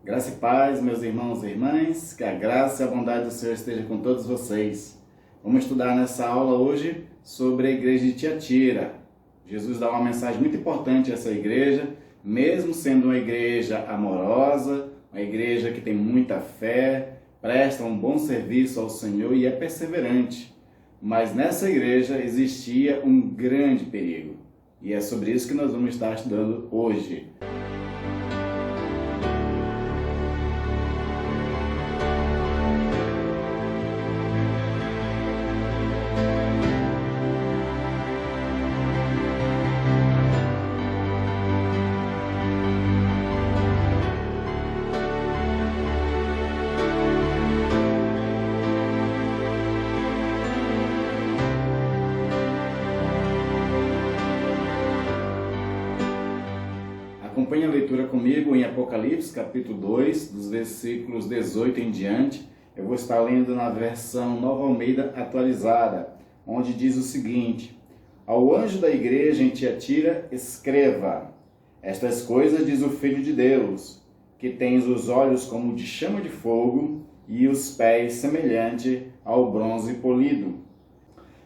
Graça e paz, meus irmãos e irmãs, que a graça e a bondade do Senhor esteja com todos vocês. Vamos estudar nessa aula hoje sobre a igreja de Tiatira. Jesus dá uma mensagem muito importante a essa igreja, mesmo sendo uma igreja amorosa, uma igreja que tem muita fé, presta um bom serviço ao Senhor e é perseverante. Mas nessa igreja existia um grande perigo. E é sobre isso que nós vamos estar estudando hoje. Acompanhe a leitura comigo em Apocalipse, capítulo 2, dos versículos 18 em diante. Eu vou estar lendo na versão Nova Almeida atualizada, onde diz o seguinte: Ao anjo da igreja em Tiatira, escreva: Estas coisas diz o Filho de Deus, que tens os olhos como de chama de fogo e os pés semelhante ao bronze polido.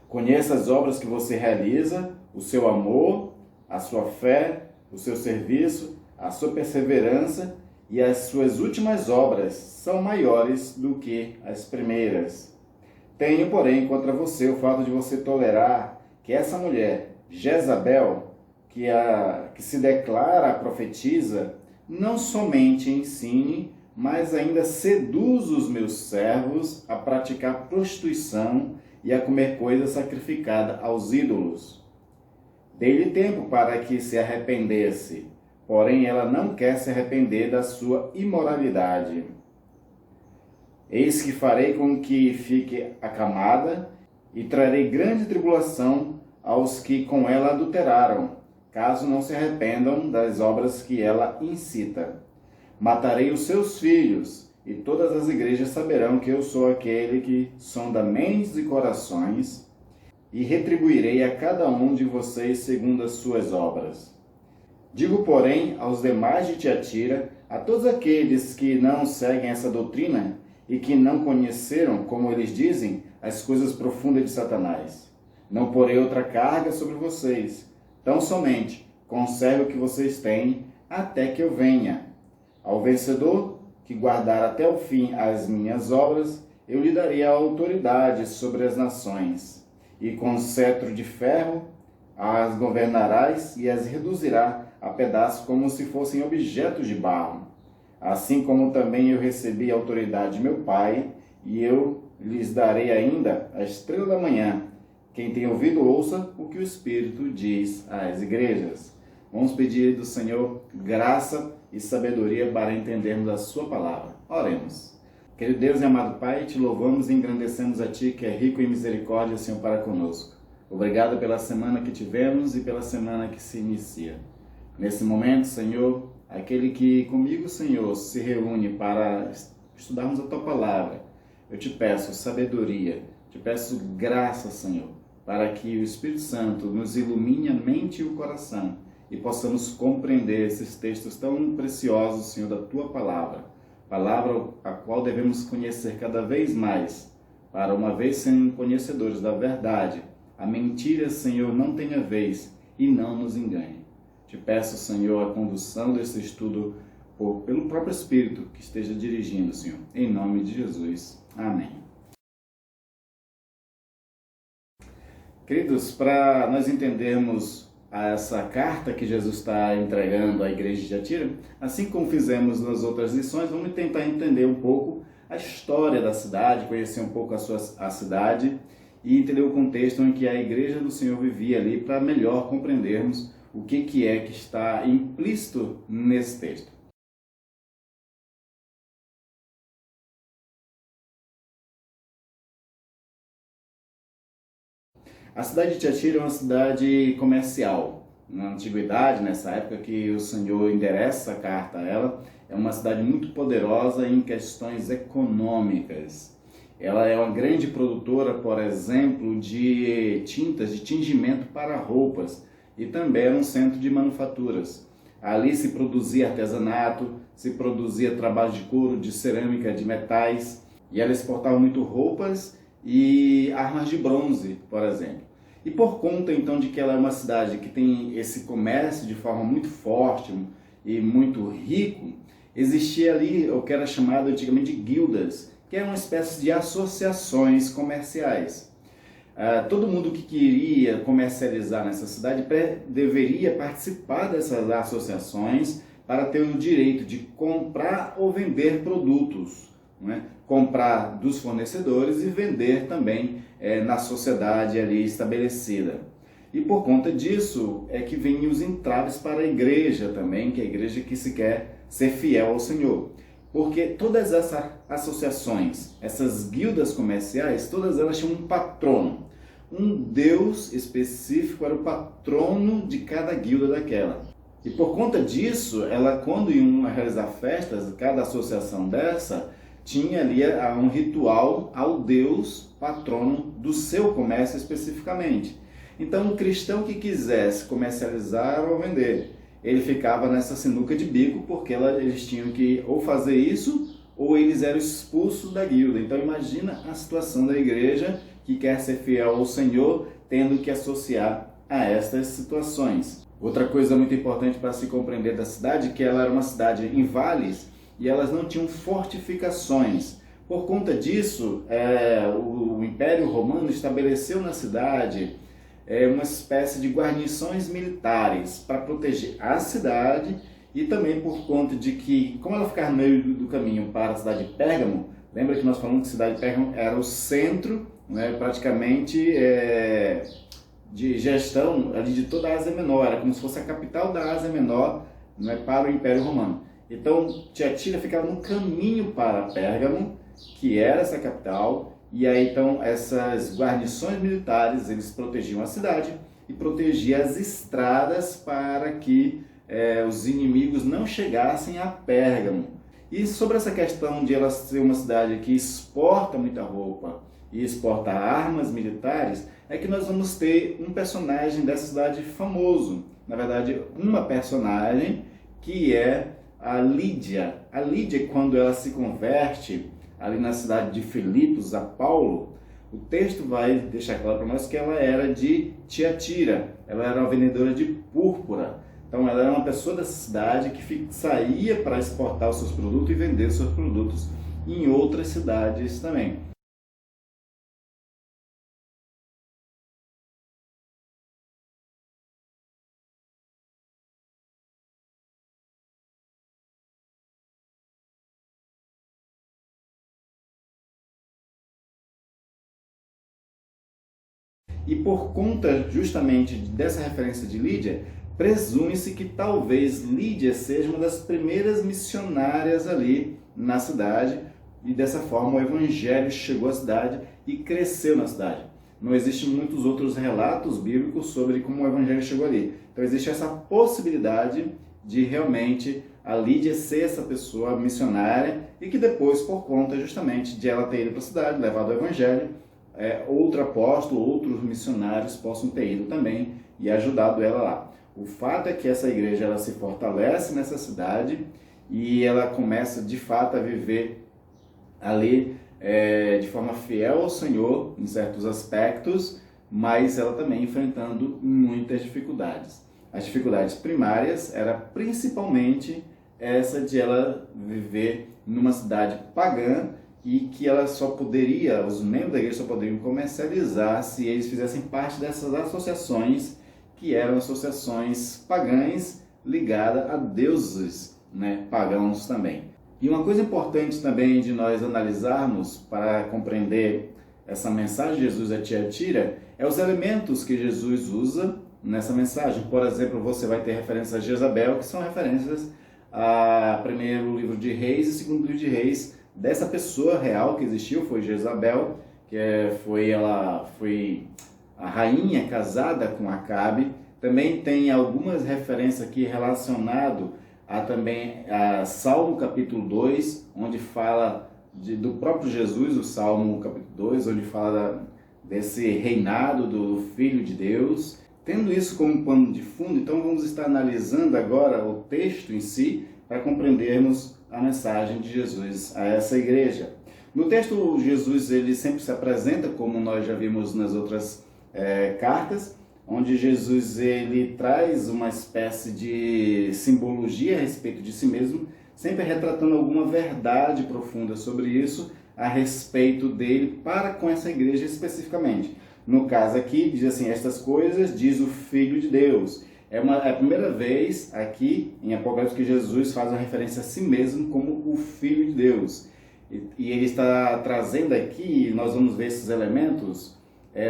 Conheça as obras que você realiza, o seu amor, a sua fé, o seu serviço, a sua perseverança e as suas últimas obras são maiores do que as primeiras. Tenho, porém, contra você o fato de você tolerar que essa mulher, Jezabel, que se declara profetisa, não somente ensine, mas ainda seduz os meus servos a praticar prostituição e a comer coisa sacrificada aos ídolos. Dei-lhe tempo para que se arrependesse, porém ela não quer se arrepender da sua imoralidade. Eis que farei com que fique acamada e trarei grande tribulação aos que com ela adulteraram, caso não se arrependam das obras que ela incita. Matarei os seus filhos, e todas as igrejas saberão que eu sou aquele que sonda mentes e corações, e retribuirei a cada um de vocês segundo as suas obras. Digo, porém, aos demais de Tiatira, a todos aqueles que não seguem essa doutrina e que não conheceram, como eles dizem, as coisas profundas de Satanás: não porei outra carga sobre vocês, tão somente conserve o que vocês têm até que eu venha. Ao vencedor, que guardar até o fim as minhas obras, eu lhe darei a autoridade sobre as nações, e com cetro de ferro as governarás e as reduzirá a pedaços como se fossem objetos de barro. Assim como também eu recebi a autoridade de meu Pai, e eu lhes darei ainda a estrela da manhã. Quem tem ouvido, ouça o que o Espírito diz às igrejas. Vamos pedir do Senhor graça e sabedoria para entendermos a sua palavra. Oremos. Querido Deus e amado Pai, te louvamos e engrandecemos a Ti, que é rico em misericórdia, Senhor, para conosco. Obrigado pela semana que tivemos e pela semana que se inicia. Nesse momento, Senhor, aquele que comigo, Senhor, se reúne para estudarmos a Tua palavra, eu te peço sabedoria, te peço graça, Senhor, para que o Espírito Santo nos ilumine a mente e o coração e possamos compreender esses textos tão preciosos, Senhor, da Tua palavra a qual devemos conhecer cada vez mais, para uma vez sendo conhecedores da verdade, a mentira, Senhor, não tenha vez e não nos engane. Te peço, Senhor, a condução desse estudo pelo próprio Espírito que esteja dirigindo, Senhor, em nome de Jesus. Amém. Queridos, para nós entendermos essa carta que Jesus está entregando à igreja de Tiatira, assim como fizemos nas outras lições, vamos tentar entender um pouco a história da cidade, conhecer um pouco a cidade e entender o contexto em que a igreja do Senhor vivia ali, para melhor compreendermos o que é que está implícito nesse texto. A cidade de Tiatira é uma cidade comercial. Na antiguidade, nessa época que o Senhor endereça a carta a ela, é uma cidade muito poderosa em questões econômicas. Ela é uma grande produtora, por exemplo, de tintas, de tingimento para roupas, e também era um centro de manufaturas. Ali se produzia artesanato, se produzia trabalho de couro, de cerâmica, de metais, e ela exportava muito roupas e armas de bronze, por exemplo. E por conta então de que ela é uma cidade que tem esse comércio de forma muito forte e muito rico, existia ali o que era chamado antigamente de guildas, que é uma espécie de associações comerciais. Todo mundo que queria comercializar nessa cidade deveria participar dessas associações para ter o direito de comprar ou vender produtos, né? Comprar dos fornecedores e vender também na sociedade ali estabelecida. E por conta disso é que vêm os entraves para a igreja também, que é a igreja que se quer ser fiel ao Senhor. Porque todas essas associações, essas guildas comerciais, todas elas tinham um patrono. Um deus específico era o patrono de cada guilda daquela. E por conta disso, ela quando iam realizar festas, cada associação dessa tinha ali um ritual ao deus patrono do seu comércio especificamente. Então, o cristão que quisesse comercializar ou vender, ele ficava nessa sinuca de bico, porque eles tinham que ou fazer isso, ou eles eram expulsos da guilda. Então, imagina a situação da igreja que quer ser fiel ao Senhor, tendo que associar a estas situações. Outra coisa muito importante para se compreender da cidade, que ela era uma cidade em vales, e elas não tinham fortificações. Por conta disso, o Império Romano estabeleceu na cidade uma espécie de guarnições militares para proteger a cidade e também por conta de que, como ela ficava no meio do caminho para a cidade de Pérgamo, lembra que nós falamos que a cidade de Pérgamo era o centro, né, praticamente de gestão ali de toda a Ásia Menor, era como se fosse a capital da Ásia Menor, né, para o Império Romano. Então, Tiatira ficava no caminho para Pérgamo, que era essa capital, e aí então essas guarnições militares, eles protegiam a cidade e protegiam as estradas para que os inimigos não chegassem a Pérgamo. E sobre essa questão de ela ser uma cidade que exporta muita roupa e exporta armas militares, é que nós vamos ter um personagem dessa cidade famoso, na verdade uma personagem que é a Lídia. A Lídia, quando ela se converte ali na cidade de Filipos a Paulo, o texto vai deixar claro para nós que ela era de Tiatira, ela era uma vendedora de púrpura. Então ela era uma pessoa dessa cidade que saía para exportar os seus produtos e vender os seus produtos em outras cidades também. E por conta justamente dessa referência de Lídia, presume-se que talvez Lídia seja uma das primeiras missionárias ali na cidade, e dessa forma o evangelho chegou à cidade e cresceu na cidade. Não existem muitos outros relatos bíblicos sobre como o evangelho chegou ali. Então existe essa possibilidade de realmente a Lídia ser essa pessoa missionária e que depois, por conta justamente de ela ter ido para a cidade, levado o evangelho, outro apóstolo, outros missionários possam ter ido também e ajudado ela lá. O fato é que essa igreja ela se fortalece nessa cidade e ela começa de fato a viver ali de forma fiel ao Senhor em certos aspectos, mas ela também enfrentando muitas dificuldades. As dificuldades primárias era principalmente essa de ela viver numa cidade pagã e que ela só poderia, os membros da igreja só poderiam comercializar se eles fizessem parte dessas associações que eram associações pagãs ligadas a deuses, né, pagãos também. E uma coisa importante também de nós analisarmos para compreender essa mensagem de Jesus a Tiatira é os elementos que Jesus usa nessa mensagem. Por exemplo, você vai ter referências a Jezabel, que são referências a primeiro livro de Reis e segundo livro de Reis, dessa pessoa real que existiu, foi Jezabel, que foi a rainha casada com Acabe. Também tem algumas referências aqui relacionadas a Salmo capítulo 2, onde fala do próprio Jesus, o Salmo capítulo 2, onde fala desse reinado do Filho de Deus. Tendo isso como pano de fundo, então vamos estar analisando agora o texto em si, para compreendermos a mensagem de Jesus a essa igreja. No texto, Jesus ele sempre se apresenta, como nós já vimos nas outras cartas, onde Jesus ele traz uma espécie de simbologia a respeito de si mesmo, sempre retratando alguma verdade profunda sobre isso, a respeito dele, para com essa igreja especificamente. No caso aqui, diz assim, estas coisas diz o Filho de Deus. É a primeira vez aqui em Apocalipse que Jesus faz uma referência a si mesmo como o Filho de Deus. E ele está trazendo aqui, nós vamos ver esses elementos,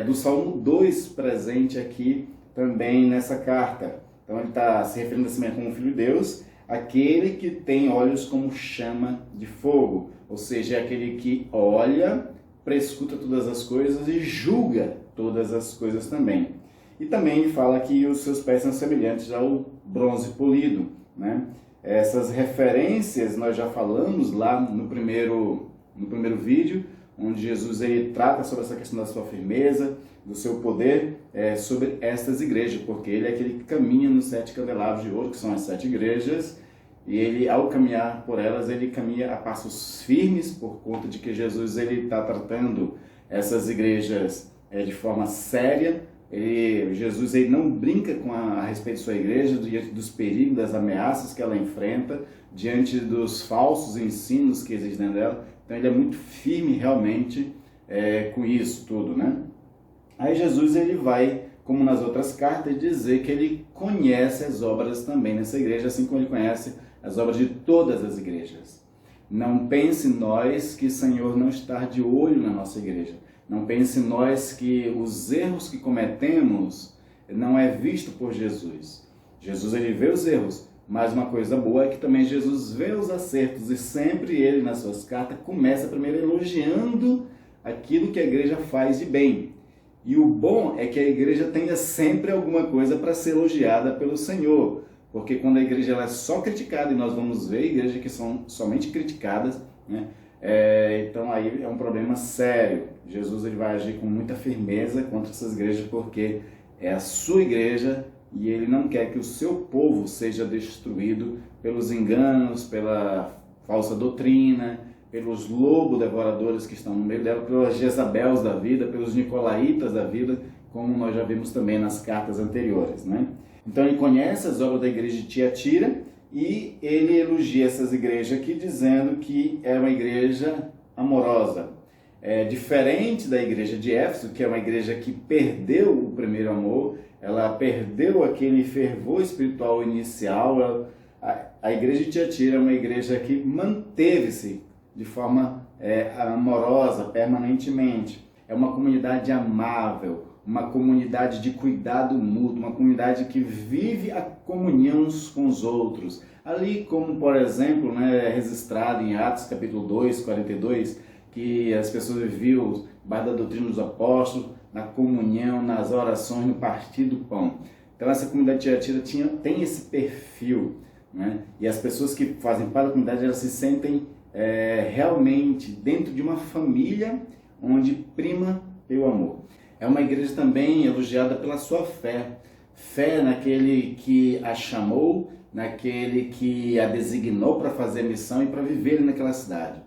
do Salmo 2 presente aqui também nessa carta. Então ele está se referindo a si mesmo como o Filho de Deus, aquele que tem olhos como chama de fogo, ou seja, é aquele que olha, prescuta todas as coisas e julga todas as coisas também. E também ele fala que os seus pés são semelhantes ao bronze polido, né? Essas referências nós já falamos lá no primeiro vídeo, onde Jesus ele trata sobre essa questão da sua firmeza, do seu poder sobre estas igrejas, porque ele é aquele que caminha nos 7 candelabros de ouro, que são as 7 igrejas, e ele, ao caminhar por elas, ele caminha a passos firmes, por conta de que Jesus ele está tratando essas igrejas de forma séria. Jesus ele não brinca a respeito de sua igreja, diante dos perigos, das ameaças que ela enfrenta, diante dos falsos ensinos que existem dela. Então ele é muito firme realmente com isso tudo, né? Aí Jesus ele vai, como nas outras cartas, dizer que ele conhece as obras também nessa igreja, assim como ele conhece as obras de todas as igrejas. Não pense nós que o Senhor não está de olho na nossa igreja. Não pense nós que os erros que cometemos não é visto por Jesus. Jesus ele vê os erros, mas uma coisa boa é que também Jesus vê os acertos, e sempre ele nas suas cartas começa primeiro elogiando aquilo que a igreja faz de bem. E o bom é que a igreja tenha sempre alguma coisa para ser elogiada pelo Senhor, porque quando a igreja ela é só criticada, e nós vamos ver igrejas que são somente criticadas, né? Então aí é um problema sério. Jesus ele vai agir com muita firmeza contra essas igrejas, porque é a sua igreja e ele não quer que o seu povo seja destruído pelos enganos, pela falsa doutrina, pelos lobos devoradores que estão no meio dela, pelas Jezabels da vida, pelos Nicolaitas da vida, como nós já vimos também nas cartas anteriores, né? Então ele conhece as obras da igreja de Tiatira e ele elogia essas igrejas aqui, dizendo que é uma igreja amorosa. Diferente da igreja de Éfeso, que é uma igreja que perdeu o primeiro amor, ela perdeu aquele fervor espiritual inicial. A igreja de Tiatira é uma igreja que manteve-se de forma amorosa, permanentemente. É uma comunidade amável, uma comunidade de cuidado mútuo, uma comunidade que vive a comunhão uns com os outros. Ali, como por exemplo, é registrado em Atos capítulo 2, 42, que as pessoas viviam debaixo da doutrina dos apóstolos, na comunhão, nas orações, no partir do pão. Então essa comunidade de Tiatira tem esse perfil, né? E as pessoas que fazem parte da comunidade, elas se sentem realmente dentro de uma família onde prima pelo amor. É uma igreja também elogiada pela sua fé. Fé naquele que a chamou, naquele que a designou para fazer missão e para viver naquela cidade.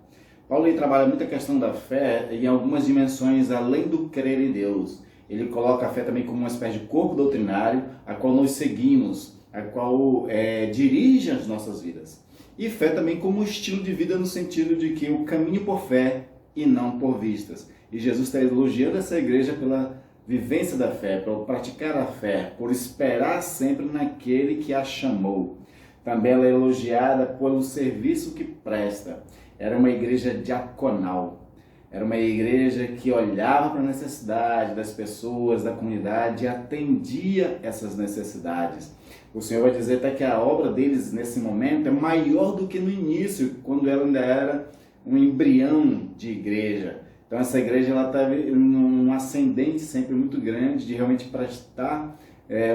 Paulo ele trabalha muito a questão da fé em algumas dimensões além do crer em Deus. Ele coloca a fé também como uma espécie de corpo doutrinário, a qual nós seguimos, a qual dirige as nossas vidas. E fé também como estilo de vida, no sentido de que o caminho por fé e não por vistas. E Jesus está elogiando essa igreja pela vivência da fé, por praticar a fé, por esperar sempre naquele que a chamou. Também ela é elogiada pelo serviço que presta. Era uma igreja diaconal. Era uma igreja que olhava para a necessidade das pessoas, da comunidade, e atendia essas necessidades. O Senhor vai dizer até que a obra deles nesse momento é maior do que no início, quando ela ainda era um embrião de igreja. Então essa igreja está num ascendente sempre muito grande de realmente prestar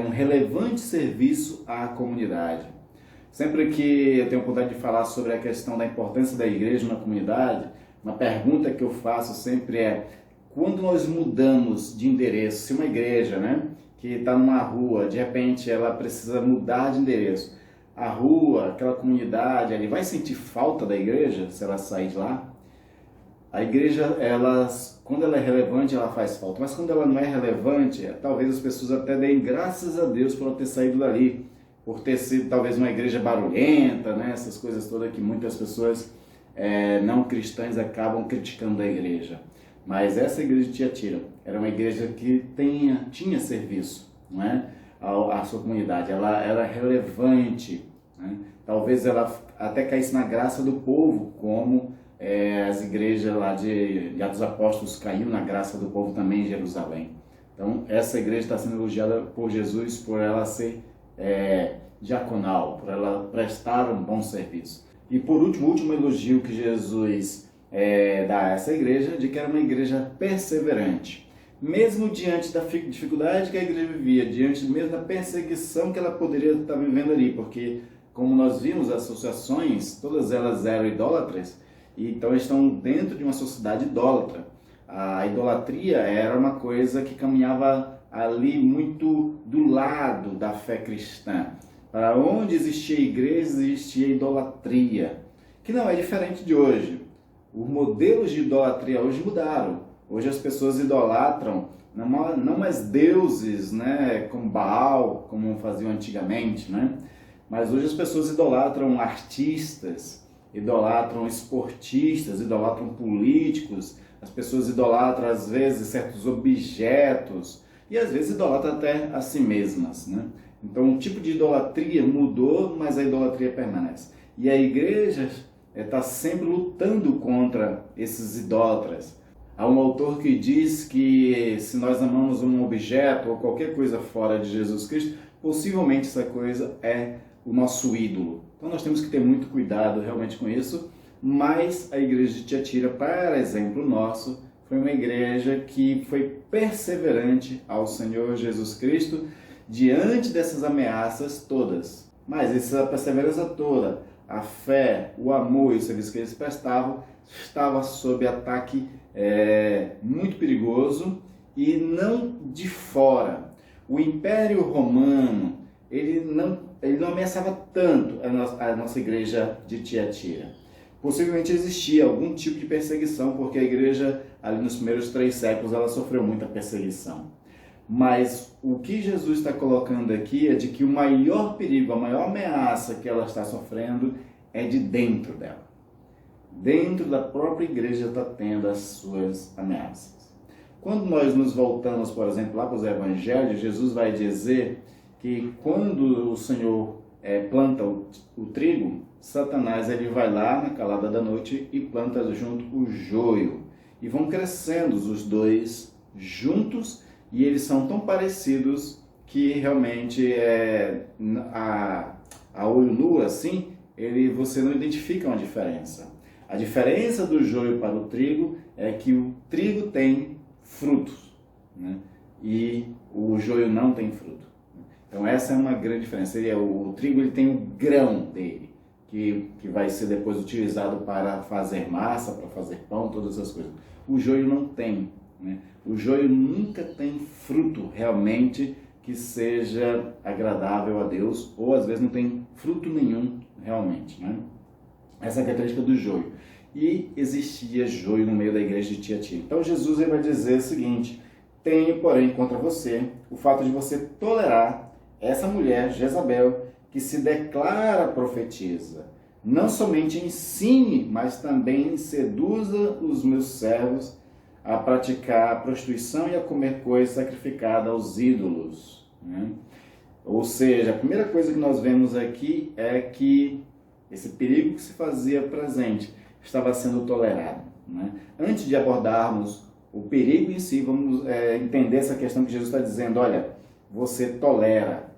um relevante serviço à comunidade. Sempre que eu tenho a oportunidade de falar sobre a questão da importância da igreja na comunidade, uma pergunta que eu faço sempre é: quando nós mudamos de endereço, se uma igreja, que está numa rua, de repente ela precisa mudar de endereço, a rua, aquela comunidade ali, vai sentir falta da igreja se ela sair de lá? A igreja, quando ela é relevante, ela faz falta. Mas quando ela não é relevante, talvez as pessoas até deem graças a Deus por ela ter saído dali. Por ter sido talvez uma igreja barulhenta, né? Essas coisas todas que muitas pessoas não cristãs acabam criticando a igreja. Mas essa igreja de Tiatira era uma igreja que tinha serviço, não é? À sua comunidade. Ela era relevante, né? Talvez ela até caísse na graça do povo, como as igrejas lá de Atos Apóstolos caíram na graça do povo também em Jerusalém. Então essa igreja está sendo elogiada por Jesus por ela ser diaconal, por ela prestar um bom serviço. E por último, o último elogio que Jesus dá a essa igreja, de que era uma igreja perseverante. Mesmo diante da dificuldade que a igreja vivia, diante mesmo da perseguição que ela poderia estar vivendo ali, porque, como nós vimos, as associações, todas elas eram idólatras, e então estão dentro de uma sociedade idólatra. A idolatria era uma coisa que caminhava ali muito do lado da fé cristã. Para onde existia igreja, existia idolatria, que não é diferente de hoje. Os modelos de idolatria hoje mudaram. Hoje as pessoas idolatram não mais deuses, né, como Baal, como faziam antigamente, né? Mas hoje as pessoas idolatram artistas, idolatram esportistas, idolatram políticos, as pessoas idolatram às vezes certos objetos e às vezes idolatram até a si mesmas, né? Então o tipo de idolatria mudou, mas a idolatria permanece. E a igreja está sempre lutando contra esses idólatras. Há um autor que diz que se nós amamos um objeto ou qualquer coisa fora de Jesus Cristo, possivelmente essa coisa é o nosso ídolo. Então nós temos que ter muito cuidado realmente com isso, mas a igreja de Tiatira, para exemplo nosso, foi uma igreja que foi perseverante ao Senhor Jesus Cristo diante dessas ameaças todas. Mas essa perseverança toda, a fé, o amor e o serviço que eles prestavam, estava sob ataque muito perigoso e não de fora. O Império Romano, ele não ameaçava tanto a nossa igreja de Tiatira. Possivelmente existia algum tipo de perseguição, porque a igreja, ali nos primeiros 3 séculos, ela sofreu muita perseguição. Mas o que Jesus está colocando aqui é de que o maior perigo, a maior ameaça que ela está sofrendo é de dentro dela. Dentro da própria igreja está tendo as suas ameaças. Quando nós nos voltamos, por exemplo, lá para os evangelhos, Jesus vai dizer que quando o Senhor planta o trigo, Satanás ele vai lá na calada da noite e planta junto o joio. E vão crescendo os dois juntos e eles são tão parecidos que realmente a olho nu assim, você não identifica uma diferença. A diferença do joio para o trigo é que o trigo tem frutos, né? E o joio não tem fruto. Então essa é uma grande diferença. O trigo ele tem o grão dele, que vai ser depois utilizado para fazer massa, para fazer pão, todas essas coisas. O joio não tem, né? O joio nunca tem fruto realmente que seja agradável a Deus, ou às vezes não tem fruto nenhum realmente, né? Essa é a característica do joio. E existia joio no meio da igreja de Tiatira. Então Jesus vai dizer o seguinte: tenho, porém, contra você o fato de você tolerar essa mulher, Jezabel, que se declara profetisa. Não somente ensine, mas também seduza os meus servos a praticar a prostituição e a comer coisa sacrificada aos ídolos, né? Ou seja, a primeira coisa que nós vemos aqui é que esse perigo que se fazia presente estava sendo tolerado, né? Antes de abordarmos o perigo em si, vamos entender essa questão que Jesus está dizendo: olha, você tolera.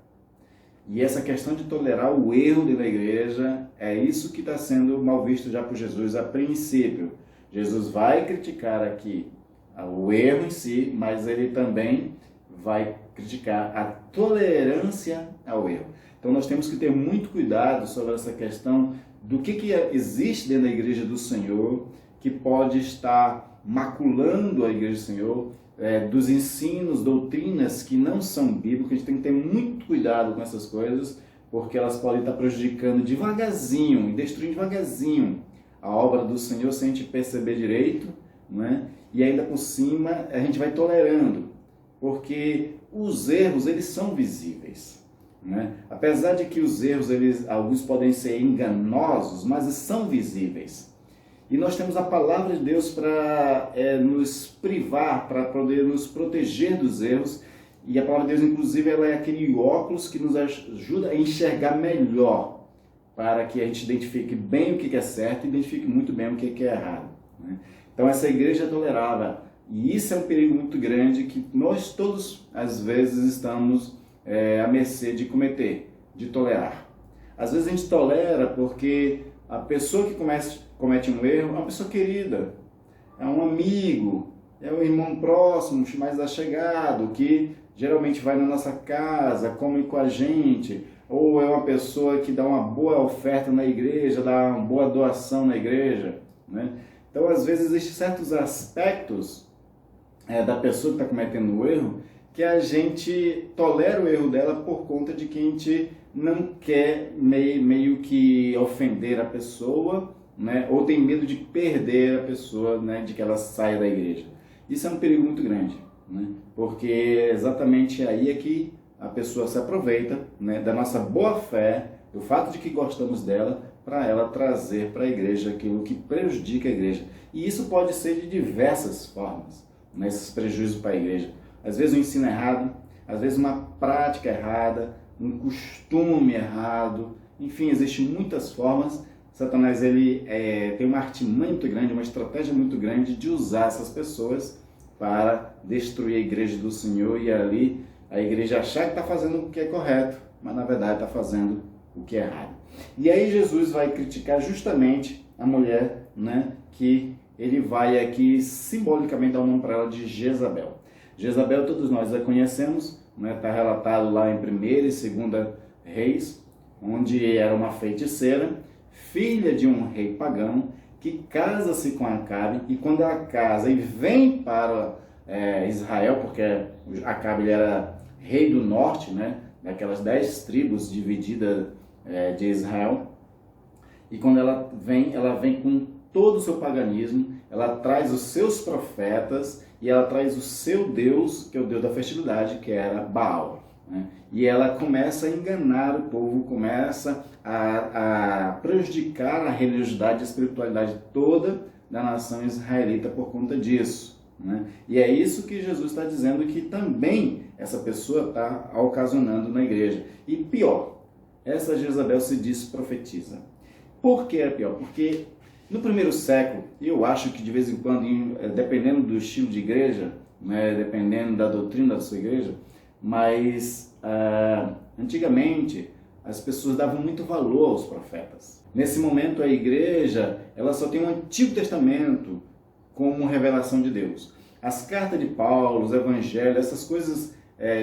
E essa questão de tolerar o erro dentro da igreja, é isso que está sendo mal visto já por Jesus a princípio. Jesus vai criticar aqui o erro em si, mas ele também vai criticar a tolerância ao erro. Então nós temos que ter muito cuidado sobre essa questão do que existe dentro da igreja do Senhor, que pode estar maculando a igreja do Senhor, dos ensinos, doutrinas que não são bíblicas. A gente tem que ter muito cuidado com essas coisas, porque elas podem estar prejudicando devagarzinho e destruindo devagarzinho a obra do Senhor sem a gente perceber direito, né? E ainda por cima a gente vai tolerando, porque os erros eles são visíveis, né? Apesar de que os erros alguns podem ser enganosos, mas eles são visíveis. E nós temos a palavra de Deus para nos privar, para poder nos proteger dos erros. E a palavra de Deus, inclusive, ela é aquele óculos que nos ajuda a enxergar melhor, para que a gente identifique bem o que é certo e identifique muito bem o que é errado, né? Então essa igreja tolerava, e isso é um perigo muito grande que nós todos, às vezes, estamos à mercê de cometer, de tolerar. Às vezes a gente tolera porque a pessoa que comete um erro é uma pessoa querida, é um amigo, é um irmão próximo, mais achegado, que geralmente vai na nossa casa, come com a gente, ou é uma pessoa que dá uma boa oferta na igreja, dá uma boa doação na igreja, né? Então, às vezes, existem certos aspectos da pessoa que está cometendo o erro que a gente tolera o erro dela por conta de que a gente não quer meio que ofender a pessoa, né? Ou tem medo de perder a pessoa, né? De que ela saia da igreja. Isso é um perigo muito grande, né? Porque exatamente aí é que a pessoa se aproveita, né, da nossa boa fé, do fato de que gostamos dela, para ela trazer para a igreja aquilo que prejudica a igreja. E isso pode ser de diversas formas, né, esses prejuízos para a igreja. Às vezes um ensino errado, às vezes uma prática errada, um costume errado, enfim, existem muitas formas. Satanás ele tem uma artimanha muito grande, uma estratégia muito grande de usar essas pessoas para destruir a igreja do Senhor e ali a igreja achar que está fazendo o que é correto, mas na verdade está fazendo o que é errado. E aí Jesus vai criticar justamente a mulher, né, que ele vai aqui simbolicamente dar o nome para ela de Jezabel. Jezabel todos nós a conhecemos, né, está relatado lá em 1ª e 2ª Reis, onde era uma feiticeira, filha de um rei pagão, que casa-se com Acabe, e quando ela casa e vem para Israel, porque Acabe ele era rei do norte, né, daquelas 10 tribos divididas de Israel, e quando ela vem com todo o seu paganismo, ela traz os seus profetas, e ela traz o seu Deus, que é o Deus da fertilidade, que era Baal, né? E ela começa a enganar o povo, começa a prejudicar a religiosidade e a espiritualidade toda da nação israelita por conta disso, né? E é isso que Jesus está dizendo que também essa pessoa está ocasionando na igreja. E pior, essa Jezabel se diz profetiza. Por que é pior? Porque no 1º século, eu acho que de vez em quando, dependendo do estilo de igreja, né, dependendo da doutrina da sua igreja, mas antigamente as pessoas davam muito valor aos profetas. Nesse momento a igreja ela só tem o Antigo Testamento como revelação de Deus. As cartas de Paulo, os evangelhos, essas coisas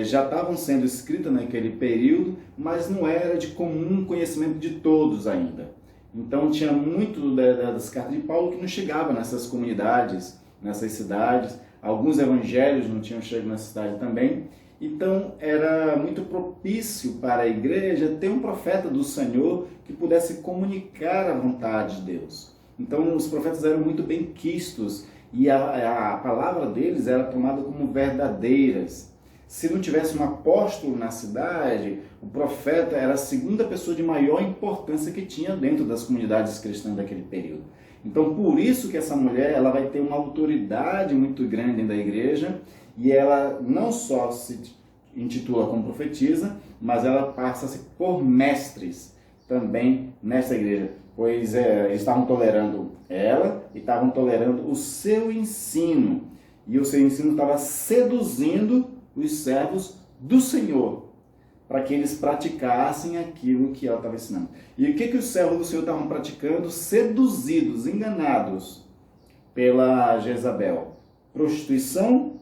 já estavam sendo escritas naquele período, mas não era de comum conhecimento de todos ainda. Então tinha muito das cartas de Paulo que não chegava nessas comunidades, nessas cidades. Alguns evangelhos não tinham chegado nessa cidade também. Então era muito propício para a igreja ter um profeta do Senhor que pudesse comunicar a vontade de Deus. Então os profetas eram muito bem quistos e a palavra deles era tomada como verdadeiras. Se não tivesse um apóstolo na cidade, o profeta era a segunda pessoa de maior importância que tinha dentro das comunidades cristãs daquele período. Então, por isso que essa mulher ela vai ter uma autoridade muito grande dentro da igreja, e ela não só se intitula como profetisa, mas ela passa-se por mestres também nessa igreja, pois eles estavam tolerando ela e estavam tolerando o seu ensino, e o seu ensino estava seduzindo os servos do Senhor, para que eles praticassem aquilo que ela estava ensinando. E o que os servos do Senhor estavam praticando? Seduzidos, enganados pela Jezabel. Prostituição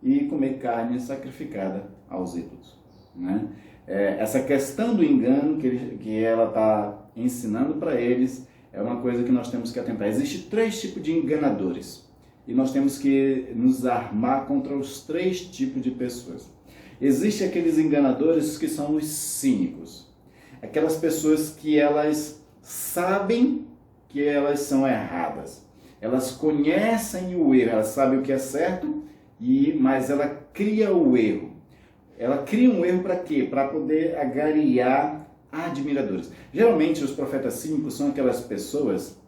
e comer carne sacrificada aos ídolos, né? Essa questão do engano que ela está ensinando para eles é uma coisa que nós temos que atentar. Existem 3 tipos de enganadores. E nós temos que nos armar contra os 3 tipos de pessoas. Existem aqueles enganadores que são os cínicos. Aquelas pessoas que elas sabem que elas são erradas. Elas conhecem o erro, elas sabem o que é certo, mas ela cria o erro. Ela cria um erro para quê? Para poder agariar admiradores. Geralmente os profetas cínicos são aquelas pessoas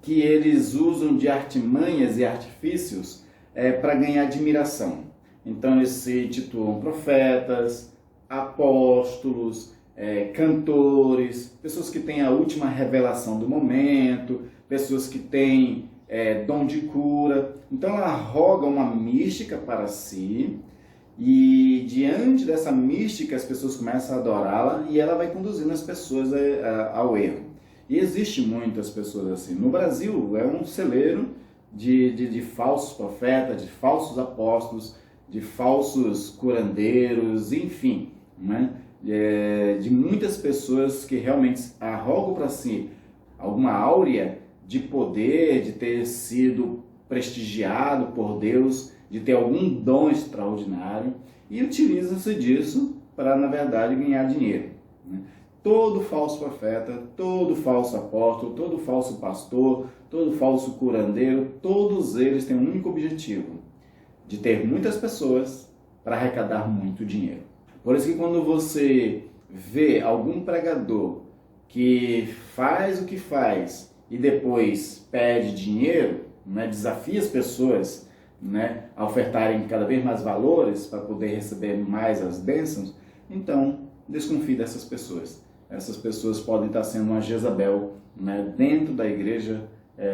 que eles usam de artimanhas e artifícios para ganhar admiração. Então eles se titulam profetas, apóstolos, cantores, pessoas que têm a última revelação do momento, pessoas que têm dom de cura. Então ela arroga uma mística para si e diante dessa mística as pessoas começam a adorá-la e ela vai conduzindo as pessoas ao erro. E existe muitas pessoas assim. No Brasil é um celeiro de falsos profetas, de falsos apóstolos, de falsos curandeiros, enfim, né? De muitas pessoas que realmente arrogam para si alguma áurea de poder, de ter sido prestigiado por Deus, de ter algum dom extraordinário e utilizam-se disso para, na verdade, ganhar dinheiro, né? Todo falso profeta, todo falso apóstolo, todo falso pastor, todo falso curandeiro, todos eles têm um único objetivo: de ter muitas pessoas para arrecadar muito dinheiro. Por isso que quando você vê algum pregador que faz o que faz e depois pede dinheiro, né, desafia as pessoas, né, a ofertarem cada vez mais valores para poder receber mais as bênçãos, então desconfie dessas pessoas. Essas pessoas podem estar sendo uma Jezabel, né, dentro da igreja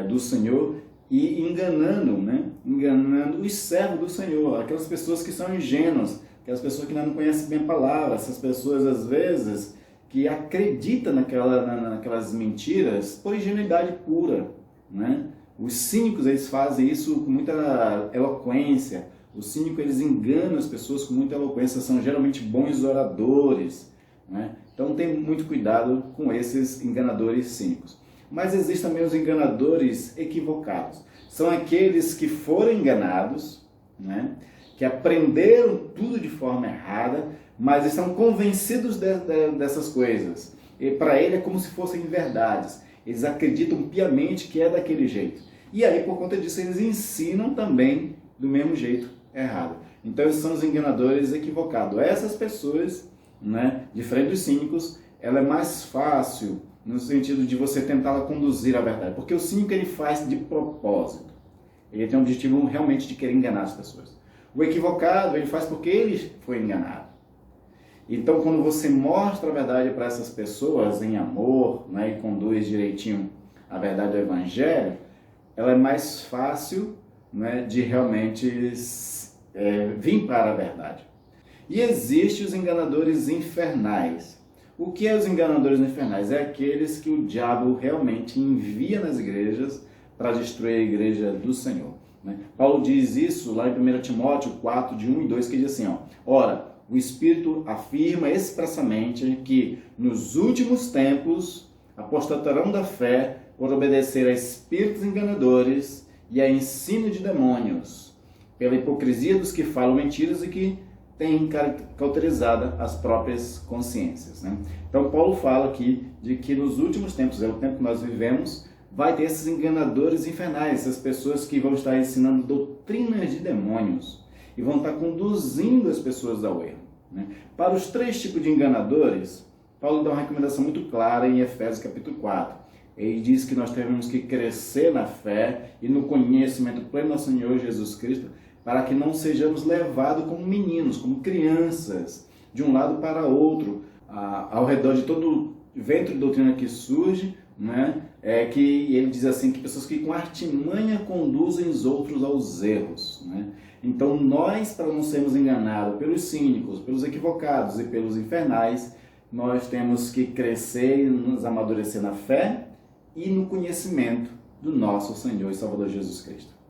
do Senhor e enganando os servos do Senhor, aquelas pessoas que são ingênuas, aquelas pessoas que não conhecem bem a palavra, essas pessoas às vezes que acreditam naquelas mentiras por ingenuidade pura, né? Os cínicos, eles fazem isso com muita eloquência. Os cínicos, eles enganam as pessoas com muita eloquência, são geralmente bons oradores, né? Então tem muito cuidado com esses enganadores cínicos. Mas existem também os enganadores equivocados. São aqueles que foram enganados, né? Que aprenderam tudo de forma errada, mas estão convencidos dessas coisas. E para ele é como se fossem verdades. Eles acreditam piamente que é daquele jeito. E aí, por conta disso, eles ensinam também do mesmo jeito errado. Então, esses são os enganadores equivocados. Essas pessoas, né, diferente dos cínicos, ela é mais fácil no sentido de você tentá-la conduzir à verdade. Porque o cínico, ele faz de propósito. Ele tem o objetivo realmente de querer enganar as pessoas. O equivocado, ele faz porque ele foi enganado. Então, quando você mostra a verdade para essas pessoas em amor, né, e conduz direitinho a verdade do Evangelho, ela é mais fácil, né, de realmente vir para a verdade. E existem os enganadores infernais. O que é os enganadores infernais? É aqueles que o diabo realmente envia nas igrejas para destruir a igreja do Senhor, né? Paulo diz isso lá em 1 Timóteo 4, de 1 e 2, que diz assim, ora, o Espírito afirma expressamente que nos últimos tempos apostatarão da fé por obedecer a espíritos enganadores e a ensino de demônios, pela hipocrisia dos que falam mentiras e que têm cauterizada as próprias consciências, né? Então Paulo fala aqui de que nos últimos tempos, é o tempo que nós vivemos, vai ter esses enganadores infernais, essas pessoas que vão estar ensinando doutrinas de demônios e vão estar conduzindo as pessoas ao erro, né? Para os três tipos de enganadores, Paulo dá uma recomendação muito clara em Efésios capítulo 4. Ele diz que nós temos que crescer na fé e no conhecimento pleno do Senhor Jesus Cristo, para que não sejamos levados como meninos, como crianças, de um lado para outro, ao redor de todo vento de doutrina que surge, né? Que ele diz assim, que pessoas que com artimanha conduzem os outros aos erros, né? Então nós, para não sermos enganados pelos cínicos, pelos equivocados e pelos infernais, nós temos que crescer e nos amadurecer na fé e no conhecimento do nosso Senhor e Salvador Jesus Cristo.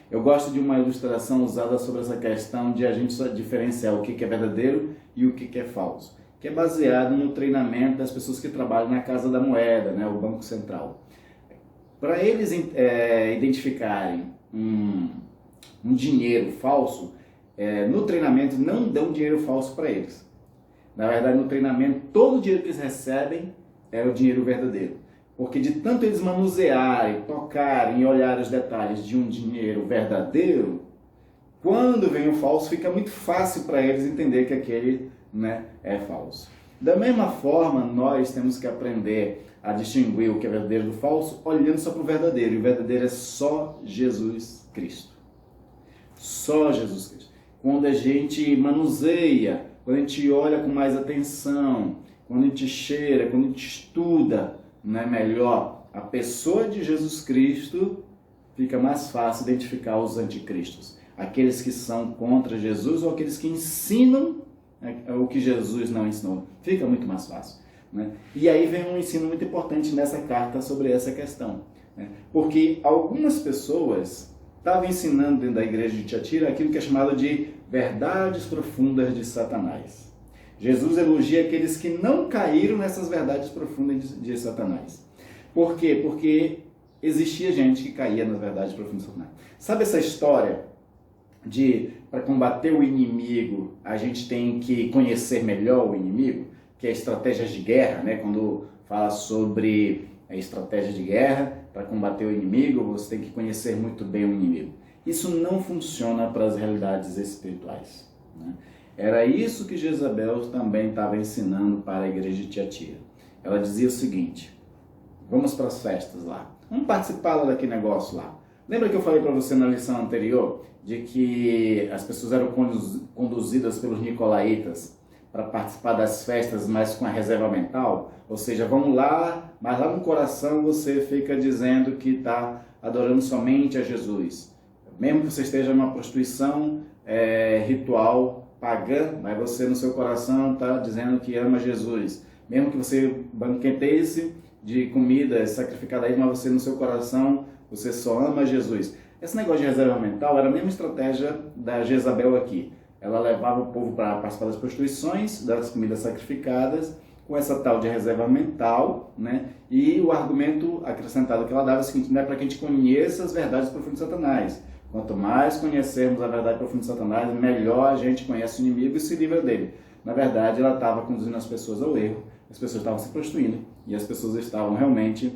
Eu gosto de uma ilustração usada sobre essa questão de a gente só diferenciar o que é verdadeiro e o que é falso, que é baseado no treinamento das pessoas que trabalham na Casa da Moeda, né, o Banco Central. Para eles identificarem um dinheiro falso, no treinamento não dão dinheiro falso para eles. Na verdade, no treinamento, todo o dinheiro que eles recebem é o dinheiro verdadeiro. Porque de tanto eles manusearem, tocarem e olharem os detalhes de um dinheiro verdadeiro, quando vem o falso, fica muito fácil para eles entender que aquele, né, é falso. Da mesma forma, nós temos que aprender a distinguir o que é verdadeiro do falso, olhando só para o verdadeiro. E o verdadeiro é só Jesus Cristo. Só Jesus Cristo. Quando a gente manuseia, quando a gente olha com mais atenção, quando a gente cheira, quando a gente estuda, né, melhor a pessoa de Jesus Cristo, fica mais fácil identificar os anticristos. Aqueles que são contra Jesus ou aqueles que ensinam o que Jesus não ensinou. Fica muito mais fácil, né? E aí vem um ensino muito importante nessa carta sobre essa questão, né? Porque algumas pessoas estavam ensinando dentro da igreja de Tiatira aquilo que é chamado de verdades profundas de Satanás. Jesus elogia aqueles que não caíram nessas verdades profundas de Satanás. Por quê? Porque existia gente que caía nas verdades profundas de Satanás. Sabe essa história de, para combater o inimigo, a gente tem que conhecer melhor o inimigo, que é estratégias de guerra, né? Quando fala sobre a estratégia de guerra, para combater o inimigo, você tem que conhecer muito bem o inimigo. Isso não funciona para as realidades espirituais, né? Era isso que Jezabel também estava ensinando para a igreja de Tiatira. Ela dizia o seguinte: vamos para as festas lá, vamos participar daquele negócio lá. Lembra que eu falei para você na lição anterior de que as pessoas eram conduzidas pelos nicolaítas para participar das festas, mas com a reserva mental? Ou seja, vamos lá, mas lá no coração você fica dizendo que está adorando somente a Jesus. Mesmo que você esteja numa prostituição ritual pagã, mas você no seu coração está dizendo que ama Jesus. Mesmo que você banqueteie-se de comida sacrificada aí, mas você no seu coração, você só ama Jesus. Esse negócio de reserva mental era a mesma estratégia da Jezabel aqui. Ela levava o povo para participar das prostituições, das comidas sacrificadas, com essa tal de reserva mental, né? E o argumento acrescentado que ela dava é o seguinte: não é para que a gente conheça as verdades profundas de Satanás. Quanto mais conhecermos a verdade profunda de Satanás, melhor a gente conhece o inimigo e se livra dele. Na verdade, ela estava conduzindo as pessoas ao erro, as pessoas estavam se prostituindo e as pessoas estavam realmente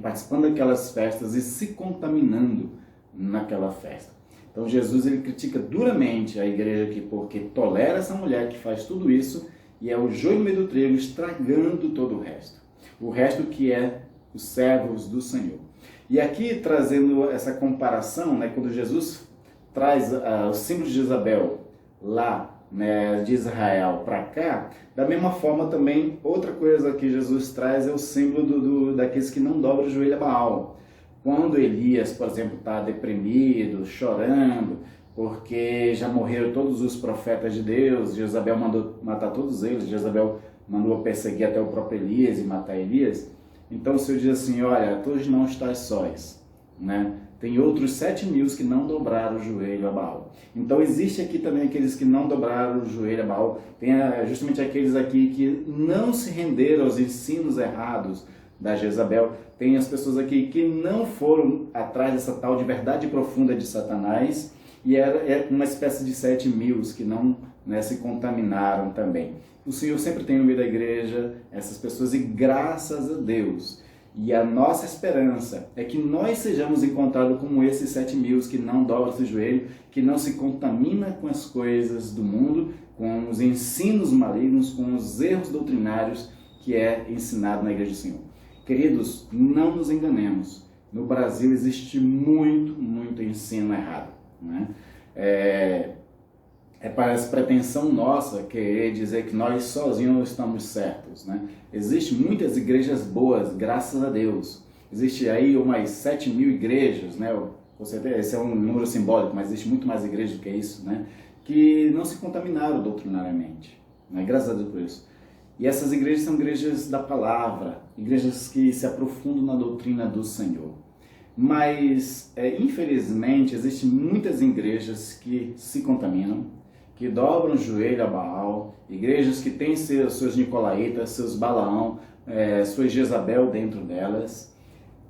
participando daquelas festas e se contaminando naquela festa. Então Jesus ele critica duramente a igreja aqui porque tolera essa mulher que faz tudo isso e é o joio no meio do trigo, estragando todo o resto. O resto que é os servos do Senhor. E aqui trazendo essa comparação, né, quando Jesus traz o símbolo de Jezabel lá, né, de Israel para cá, da mesma forma também outra coisa que Jesus traz é o símbolo daqueles que não dobram o joelho a Baal. Quando Elias, por exemplo, está deprimido, chorando, porque já morreram todos os profetas de Deus, Jezabel mandou matar todos eles, Jezabel mandou perseguir até o próprio Elias e matar Elias. Então o Senhor diz assim: olha, todos não estás sós, né? Tem outros 7.000 que não dobraram o joelho a Baal. Então existe aqui também aqueles que não dobraram o joelho a Baal. Tem justamente aqueles aqui que não se renderam aos ensinos errados da Jezabel. Tem as pessoas aqui que não foram atrás dessa tal de verdade profunda de Satanás. E é uma espécie de 7.000 que não, né, se contaminaram também. O Senhor sempre tem no meio da igreja essas pessoas e graças a Deus. E a nossa esperança é que nós sejamos encontrados como esses 7.000 que não dobram o joelho, que não se contamina com as coisas do mundo, com os ensinos malignos, com os erros doutrinários que é ensinado na igreja do Senhor. Queridos, não nos enganemos. No Brasil existe muito ensino errado, né? Parece pretensão nossa querer dizer que nós sozinhos estamos certos, né? Existem muitas igrejas boas, graças a Deus. Existe aí umas 7.000 igrejas, né? Esse é um número simbólico, mas existe muito mais igrejas do que isso, né? Que não se contaminaram doutrinariamente, né? Graças a Deus por isso. E essas igrejas são igrejas da palavra, igrejas que se aprofundam na doutrina do Senhor. Mas, infelizmente, existem muitas igrejas que se contaminam, que dobram o joelho a Baal, igrejas que têm seus nicolaítas, seus Balaão, sua Jezabel dentro delas,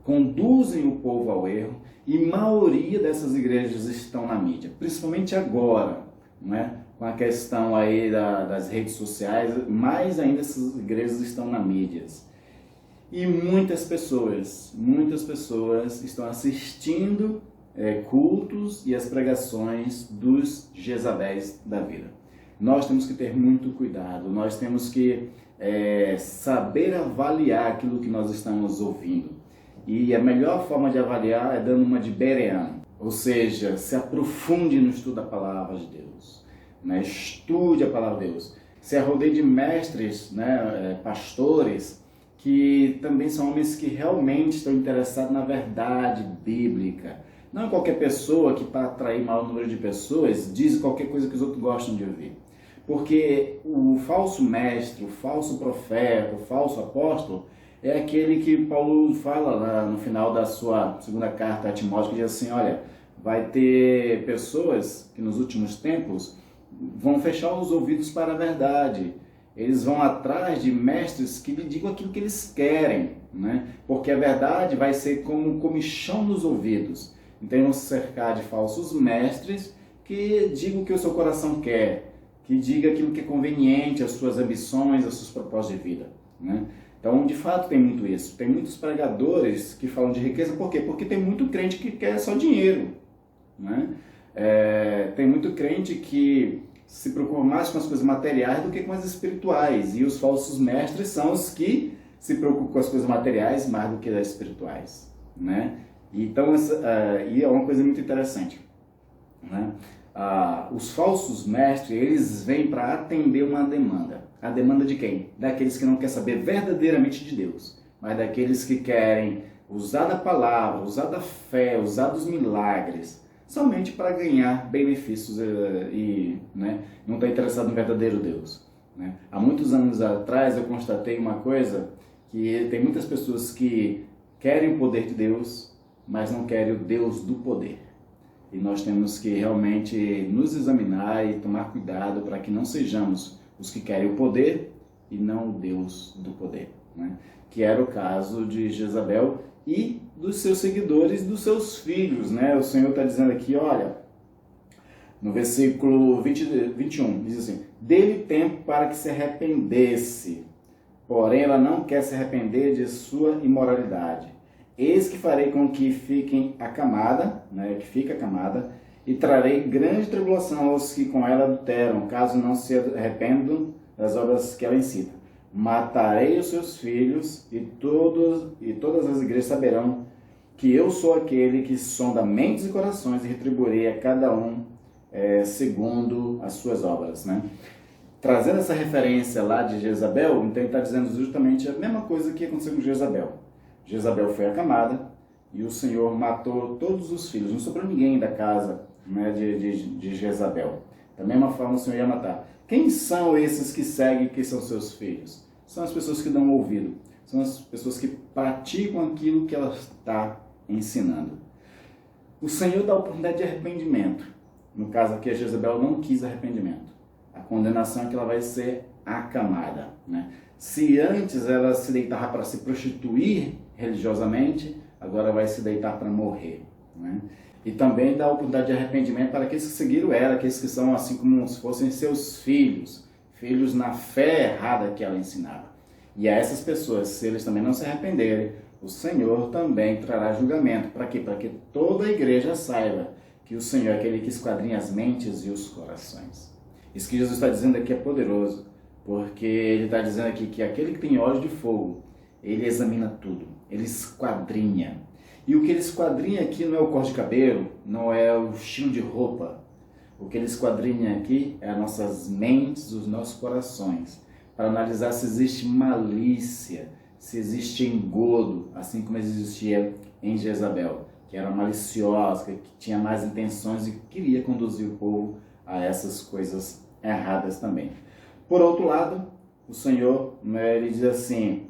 conduzem o povo ao erro, e a maioria dessas igrejas estão na mídia, principalmente agora, né? com a questão aí das redes sociais, mais ainda essas igrejas estão na mídia. E muitas pessoas estão assistindo cultos e as pregações dos Jezabéis da vida. Nós temos que ter muito cuidado, nós temos que saber avaliar aquilo que nós estamos ouvindo. E a melhor forma de avaliar é dando uma de Berean, ou seja, se aprofunde no estudo da palavra de Deus, né? Estude a palavra de Deus, se arrodeie de mestres, né? Pastores, que também são homens que realmente estão interessados na verdade bíblica. Não qualquer pessoa que, para atrair maior número de pessoas, diz qualquer coisa que os outros gostam de ouvir. Porque o falso mestre, o falso profeta, o falso apóstolo, é aquele que Paulo fala lá no final da sua segunda carta a Timóteo, que diz assim, olha, vai ter pessoas que nos últimos tempos vão fechar os ouvidos para a verdade. Eles vão atrás de mestres que lhe digam aquilo que eles querem, né? Porque a verdade vai ser como um comichão nos ouvidos. Então vão se cercar de falsos mestres que digam o que o seu coração quer, que diga aquilo que é conveniente às suas ambições, aos seus propósitos de vida, né? Então, de fato, tem muito isso. Tem muitos pregadores que falam de riqueza, por quê? Porque tem muito crente que quer só dinheiro, né? Tem muito crente que se preocupa mais com as coisas materiais do que com as espirituais. E os falsos mestres são os que se preocupam com as coisas materiais mais do que as espirituais, né? Então, e é uma coisa muito interessante, né? Os falsos mestres, eles vêm para atender uma demanda. A demanda de quem? Daqueles que não querem saber verdadeiramente de Deus, mas daqueles que querem usar da palavra, usar da fé, usar dos milagres, somente para ganhar benefícios e né, não está interessado no verdadeiro Deus, né? Há muitos anos atrás eu constatei uma coisa, que tem muitas pessoas que querem o poder de Deus, mas não querem o Deus do poder. E nós temos que realmente nos examinar e tomar cuidado para que não sejamos os que querem o poder e não o Deus do poder, né? Que era o caso de Jezabel e dos seus seguidores, dos seus filhos, né? O Senhor está dizendo aqui, olha, no versículo 21, diz assim, dê-lhe tempo para que se arrependesse, porém ela não quer se arrepender de sua imoralidade. Eis que farei com que fiquem acamada, né, que fique acamada, e trarei grande tribulação aos que com ela adulteram, caso não se arrependam das obras que ela incita. Matarei os seus filhos, e todas as igrejas saberão que eu sou aquele que sonda mentes e corações, e retribuirei a cada um segundo as suas obras, né? Trazendo essa referência lá de Jezabel, então ele está dizendo justamente a mesma coisa que aconteceu com Jezabel. Jezabel foi acamada e o Senhor matou todos os filhos, não sobrou ninguém da casa, né, de Jezabel. Da mesma forma o Senhor ia matar. Quem são esses que seguem, que são seus filhos? São as pessoas que dão ouvido, são as pessoas que praticam aquilo que ela está ensinando. O Senhor dá a oportunidade de arrependimento. No caso aqui, a Jezabel não quis arrependimento. A condenação é que ela vai ser acamada, né? Se antes ela se deitava para se prostituir religiosamente, agora vai se deitar para morrer, né? E também dá a oportunidade de arrependimento para aqueles que seguiram ela, aqueles que são assim como se fossem seus filhos, filhos na fé errada que ela ensinava. E a essas pessoas, se eles também não se arrependerem, o Senhor também trará julgamento. Para quê? Para que toda a igreja saiba que o Senhor é aquele que esquadrinha as mentes e os corações. Isso que Jesus está dizendo aqui é poderoso, porque ele está dizendo aqui que aquele que tem olhos de fogo, ele examina tudo, ele esquadrinha. E o que ele esquadrinha aqui não é o corte de cabelo, não é o estilo de roupa. O que ele esquadrinha aqui é as nossas mentes, os nossos corações, para analisar se existe malícia, se existe engodo, assim como existia em Jezabel, que era maliciosa, que tinha más intenções e queria conduzir o povo a essas coisas erradas também. Por outro lado, o Senhor, né, ele diz assim,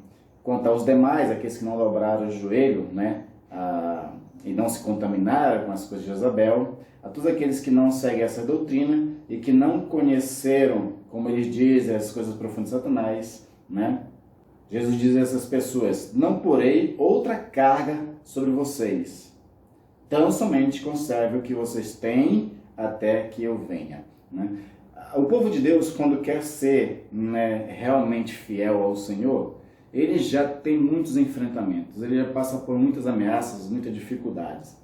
quanto aos demais, aqueles que não dobraram o joelho, né, e não se contaminaram com as coisas de Jezabel, a todos aqueles que não seguem essa doutrina e que não conheceram, como eles dizem, as coisas profundas de Satanás, né? Jesus diz a essas pessoas, não porei outra carga sobre vocês, tão somente conserve o que vocês têm até que eu venha, né? O povo de Deus, quando quer ser, né, realmente fiel ao Senhor, ele já tem muitos enfrentamentos, ele já passa por muitas ameaças, muitas dificuldades.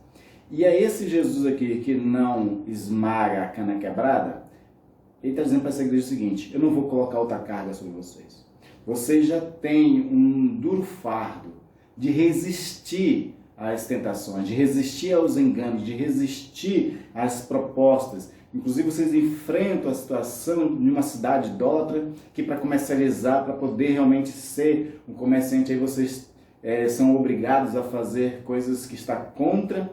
E é esse Jesus aqui que não esmaga a cana quebrada, ele está dizendo para essa igreja o seguinte: eu não vou colocar outra carga sobre vocês. Vocês já têm um duro fardo de resistir às tentações, de resistir aos enganos, de resistir às propostas. Inclusive, vocês enfrentam a situação de uma cidade idólatra que, para comercializar, para poder realmente ser um comerciante, aí vocês são obrigados a fazer coisas que está contra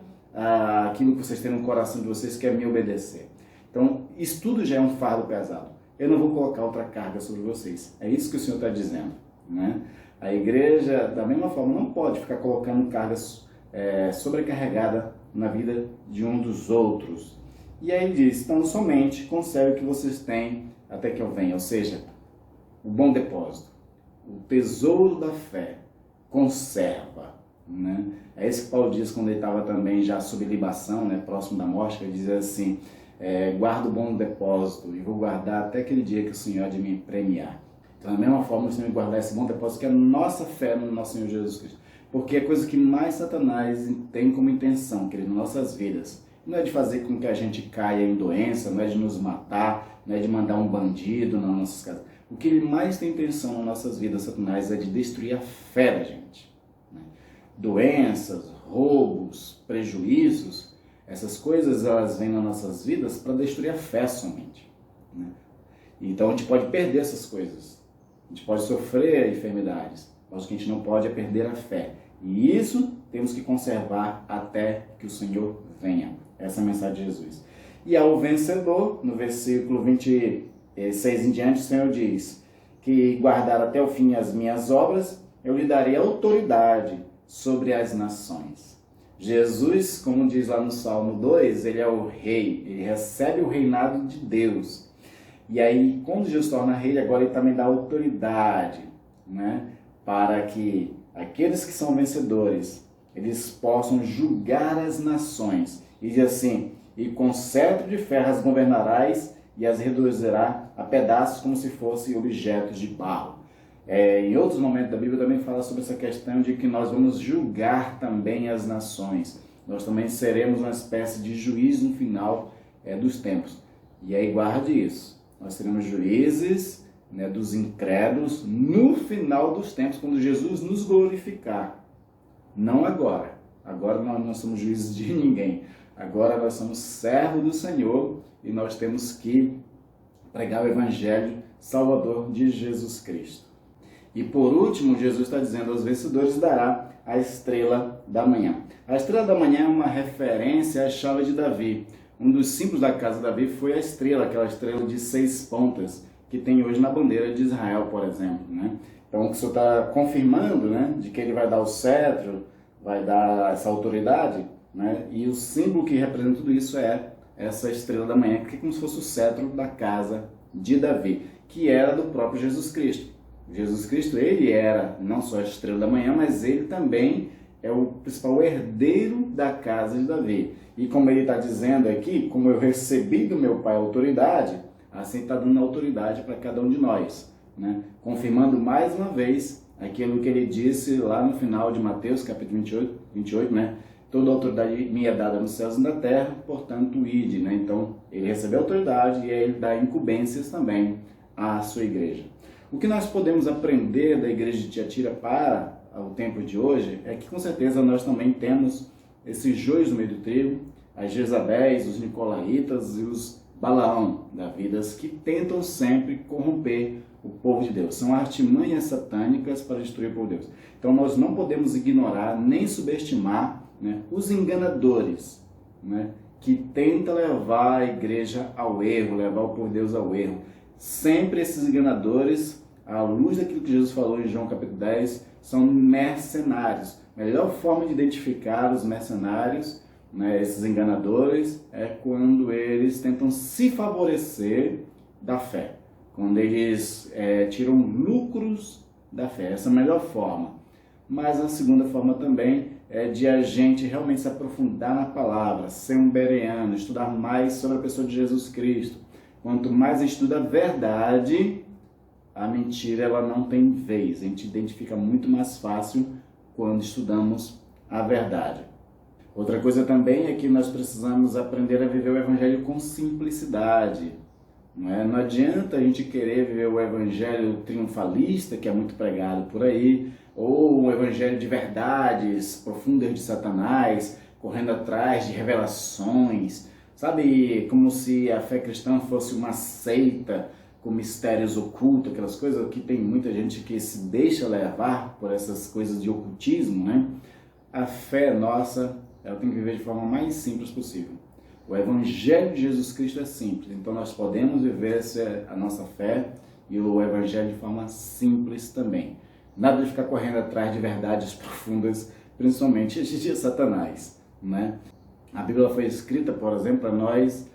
aquilo que vocês têm no coração de vocês, que é me obedecer. Então, isso tudo já é um fardo pesado. Eu não vou colocar outra carga sobre vocês. É isso que o Senhor está dizendo, né? A igreja, da mesma forma, não pode ficar colocando cargas sobrecarregada na vida de um dos outros. E aí ele diz: então somente conserve o que vocês têm até que eu venha. Ou seja, o bom depósito, o tesouro da fé, conserva, né? É isso que Paulo diz quando ele estava também já sob libação, né, próximo da morte, que ele dizia assim: guardo o bom depósito e vou guardar até aquele dia que o Senhor há de me premiar. Então, da mesma forma, o Senhor guardar esse bom depósito, que é a nossa fé no nosso Senhor Jesus Cristo. Porque é a coisa que mais Satanás tem como intenção, querido, nas nossas vidas. Não é de fazer com que a gente caia em doença, não é de nos matar, não é de mandar um bandido nas nossas casas. O que ele mais tem intenção nas nossas vidas, Satanás, é de destruir a fé da gente. Né? Doenças, roubos, prejuízos, essas coisas elas vêm nas nossas vidas para destruir a fé somente. Né? Então a gente pode perder essas coisas, a gente pode sofrer enfermidades, mas o que a gente não pode é perder a fé. E isso temos que conservar até que o Senhor venha. Essa é a mensagem de Jesus. E ao vencedor, no versículo 26 em diante, o Senhor diz que guardar até o fim as minhas obras, eu lhe darei autoridade sobre as nações. Jesus, como diz lá no Salmo 2, ele é o rei, ele recebe o reinado de Deus. E aí, quando Jesus torna rei, agora ele também dá autoridade, né, para que aqueles que são vencedores, eles possam julgar as nações. E diz assim: e com cetro de ferro as governarás e as reduzirá a pedaços como se fossem objetos de barro. Em outros momentos da Bíblia também fala sobre essa questão de que nós vamos julgar também as nações. Nós também seremos uma espécie de juiz no final dos tempos. E aí guarde isso. Nós seremos juízes, né, dos incrédulos no final dos tempos, quando Jesus nos glorificar. Não agora. Agora nós não somos juízes de ninguém. Agora nós somos servos do Senhor e nós temos que pregar o Evangelho Salvador de Jesus Cristo. E por último, Jesus está dizendo: aos vencedores dará a estrela da manhã. A estrela da manhã é uma referência à chave de Davi. Um dos símbolos da casa de Davi foi a estrela, aquela estrela de 6 pontas, que tem hoje na bandeira de Israel, por exemplo, né? Então o Senhor está confirmando, né, de que ele vai dar o cetro, vai dar essa autoridade, né? E o símbolo que representa tudo isso é essa estrela da manhã, que é como se fosse o cetro da casa de Davi, que era do próprio Jesus Cristo. Jesus Cristo, ele era não só a estrela da manhã, mas ele também é o principal herdeiro da casa de Davi. E como ele está dizendo aqui, como eu recebi do meu Pai a autoridade, assim está dando autoridade para cada um de nós, né? Confirmando mais uma vez aquilo que ele disse lá no final de Mateus, capítulo 28, né? Toda a autoridade me é dada nos céus e na terra, portanto, ide, né? Então, ele recebeu autoridade e ele dá incumbências também à sua igreja. O que nós podemos aprender da igreja de Tiatira para o tempo de hoje é que, com certeza, nós também temos esses joios no meio do trigo, as Jezabéis, os Nicolaitas e os Balaão da vida, que tentam sempre corromper o povo de Deus. São artimanhas satânicas para destruir o povo de Deus. Então, nós não podemos ignorar nem subestimar, né, os enganadores, né, que tentam levar a igreja ao erro, levar o povo de Deus ao erro. Sempre esses enganadores, à luz daquilo que Jesus falou em João capítulo 10, são mercenários. A melhor forma de identificar os mercenários, né, esses enganadores, é quando eles tentam se favorecer da fé. Quando eles tiram lucros da fé. Essa é a melhor forma. Mas a segunda forma também é de a gente realmente se aprofundar na palavra, ser um bereano, estudar mais sobre a pessoa de Jesus Cristo, Quanto mais a gente estuda a verdade, a mentira ela não tem vez. A gente identifica muito mais fácil quando estudamos a verdade. Outra coisa também é que nós precisamos aprender a viver o Evangelho com simplicidade. Não adianta a gente querer viver o Evangelho triunfalista, que é muito pregado por aí, ou o Evangelho de verdades profundas de Satanás, correndo atrás de revelações, sabe? Como se a fé cristã fosse uma seita com mistérios ocultos, aquelas coisas que tem muita gente que se deixa levar por essas coisas de ocultismo, né? A fé nossa, ela tem que viver de forma mais simples possível. O Evangelho de Jesus Cristo é simples, então nós podemos viver a nossa fé e o Evangelho de forma simples também. Nada de ficar correndo atrás de verdades profundas, principalmente de Satanás, né? A Bíblia foi escrita, por exemplo, para nós,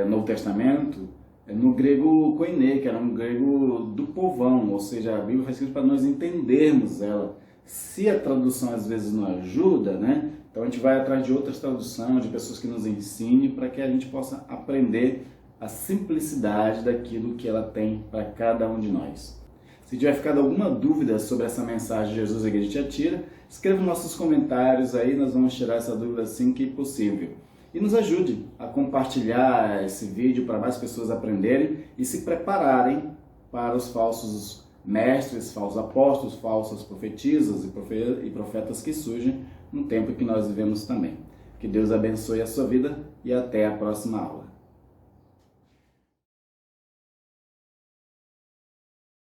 no Novo Testamento, no grego koiné, que era um grego do povão, ou seja, a Bíblia foi escrita para nós entendermos ela. Se a tradução às vezes não ajuda, né? Então a gente vai atrás de outras traduções, de pessoas que nos ensinem, para que a gente possa aprender a simplicidade daquilo que ela tem para cada um de nós. Se tiver ficado alguma dúvida sobre essa mensagem de Jesus à igreja de Tiatira, escreva nos nossos comentários aí, nós vamos tirar essa dúvida assim que possível. E nos ajude a compartilhar esse vídeo para mais pessoas aprenderem e se prepararem para os falsos mestres, falsos apóstolos, falsas profetisas e profetas que surgem no tempo que nós vivemos também. Que Deus abençoe a sua vida e até a próxima aula.